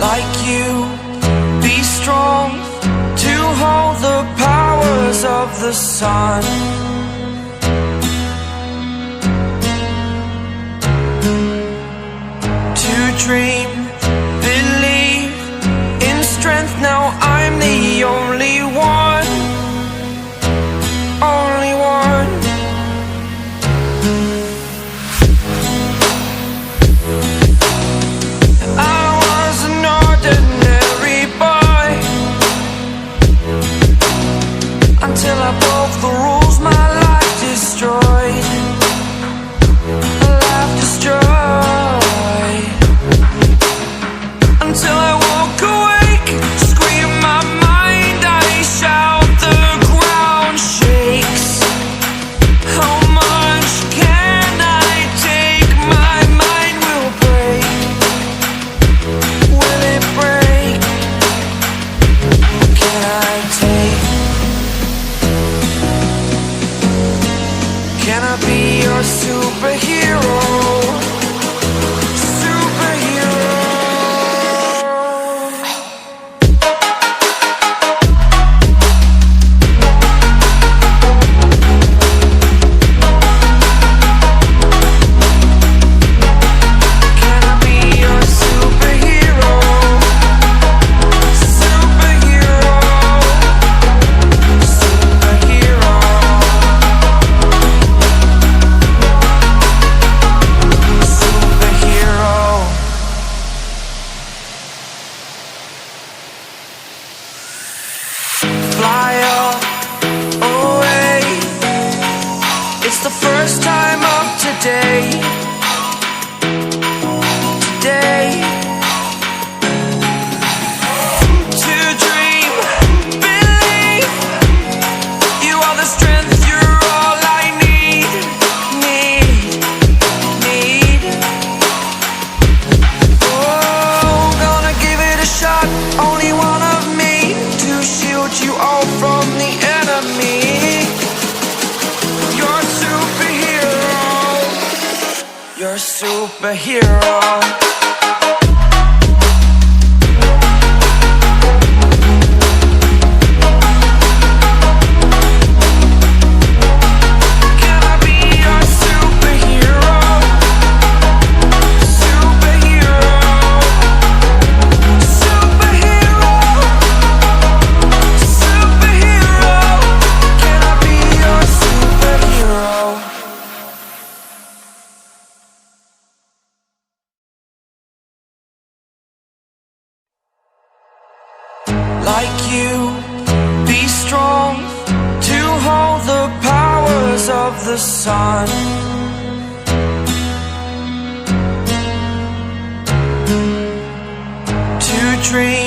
like you, be strong to hold the powers of the sun. To dream, believe in strength, now I'm the only one, only one. I was an ordinary boy until I broke the rules, my life destroyed, life destroyed. Until I woke awake, scream my mind, I shout, the ground shakes. How much can I take? My mind will break. Will it break? Can I take? Can I be your superhero? Fly away. It's the first time of today. Today. To dream, believe. You are the strength, you're all I need. Need. Oh, gonna give it a shot. Only one of me to shield you all from the enemy. You're a superhero. You're a superhero. Can I be your superhero? Superhero. Superhero. Superhero. Can I be your superhero? Like you, be strong to hold the powers of the sun. To dream,